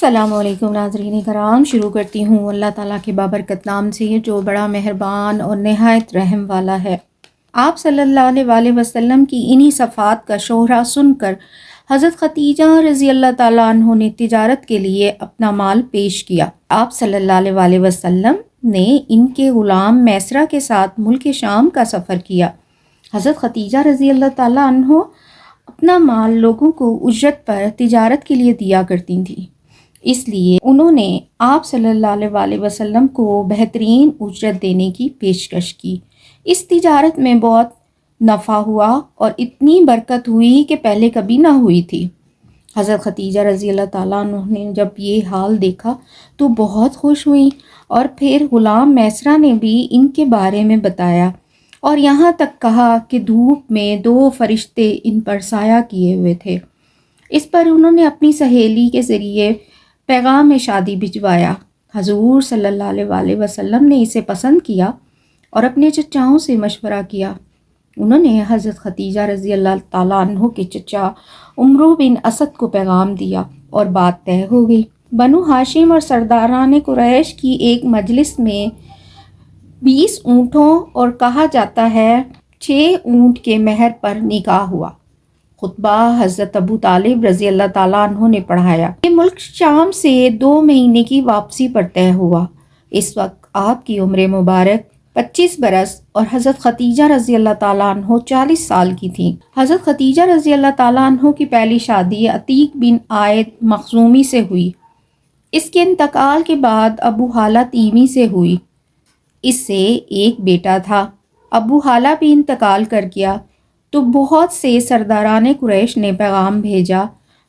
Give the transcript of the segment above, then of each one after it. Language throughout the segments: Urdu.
السلام علیکم ناظرین کرام، شروع کرتی ہوں اللہ تعالیٰ کے بابرکت نام سے جو بڑا مہربان اور نہایت رحم والا ہے۔ آپ صلی اللہ علیہ وآلہ وسلم کی انہی صفات کا شہرہ سن کر حضرت ختیجہ رضی اللہ تعالیٰ عنہ نے تجارت کے لیے اپنا مال پیش کیا۔ آپ صلی اللہ علیہ وآلہ وسلم نے ان کے غلام میسرہ کے ساتھ ملک شام کا سفر کیا۔ حضرت ختیجہ رضی اللہ تعالیٰ عنہ اپنا مال لوگوں کو اجرت پر تجارت کے لیے دیا کرتی تھیں، اس لیے انہوں نے آپ صلی اللہ علیہ وآلہ وسلم کو بہترین اجرت دینے کی پیشکش کی۔ اس تجارت میں بہت نفع ہوا اور اتنی برکت ہوئی کہ پہلے کبھی نہ ہوئی تھی۔ حضرت ختیجہ رضی اللہ تعالیٰ عنہ نے جب یہ حال دیکھا تو بہت خوش ہوئیں، اور پھر غلام میسرہ نے بھی ان کے بارے میں بتایا، اور یہاں تک کہا کہ دھوپ میں 2 فرشتے ان پر سایہ کیے ہوئے تھے۔ اس پر انہوں نے اپنی سہیلی کے ذریعے پیغام شادی بھجوایا۔ حضور صلی اللہ علیہ وآلہ وسلم نے اسے پسند کیا اور اپنے چچاؤں سے مشورہ کیا۔ انہوں نے حضرت ختیجہ رضی اللہ تعالیٰ عنہ کے چچا عمرو بن اسد کو پیغام دیا اور بات طے ہو گئی۔ بنو ہاشم اور سرداران قریش کی ایک مجلس میں 20 اونٹوں اور کہا جاتا ہے 6 اونٹ کے مہر پر نکاح ہوا۔ خطبہ حضرت ابو طالب رضی اللہ تعالیٰ عنہ نے پڑھایا۔ یہ ملک شام سے 2 مہینے کی واپسی پر طے ہوا۔ اس وقت آپ کی عمر مبارک 25 برس اور حضرت ختیجہ رضی اللہ تعالیٰ عنہ 40 سال کی تھیں۔ حضرت ختیجہ رضی اللہ تعالیٰ عنہ کی پہلی شادی عتیق بن عائد مخزومی سے ہوئی۔ اس کے انتقال کے بعد ابو ہالہ تیمی سے ہوئی۔ اس سے ایک بیٹا تھا۔ ابو ہالہ بھی انتقال کر گیا تو بہت سے سرداران قریش نے پیغام بھیجا،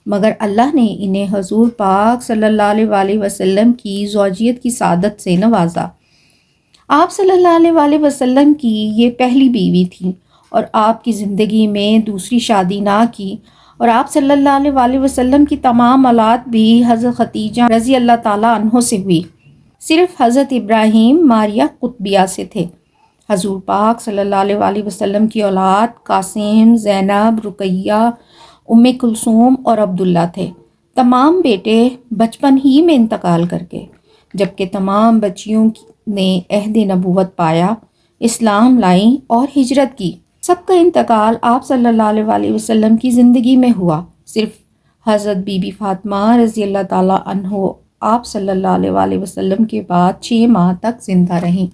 مگر اللہ نے انہیں حضور پاک صلی اللہ علیہ وآلہ وسلم کی زوجیت کی سعادت سے نوازا۔ آپ صلی اللہ علیہ وآلہ وسلم کی یہ پہلی بیوی تھی اور آپ کی زندگی میں دوسری شادی نہ کی، اور آپ صلی اللہ علیہ وآلہ وسلم کی تمام اولاد بھی حضرت ختیجہ رضی اللہ تعالیٰ عنہ سے ہوئی۔ صرف حضرت ابراہیم ماریہ قطبیہ سے تھے۔ حضور پاک صلی اللہ علیہ وآلہ وسلم کی اولاد قاسم، زینب، رقیہ، ام کلثوم اور عبداللہ تھے۔ تمام بیٹے بچپن ہی میں انتقال کر گئے، جبکہ تمام بچیوں نے عہد نبوت پایا، اسلام لائیں اور ہجرت کی۔ سب کا انتقال آپ صلی اللہ علیہ وآلہ وسلم کی زندگی میں ہوا۔ صرف حضرت بی بی فاطمہ رضی اللہ تعالیٰ عنہ آپ صلی اللہ علیہ وآلہ وسلم کے بعد 6 ماہ تک زندہ رہیں۔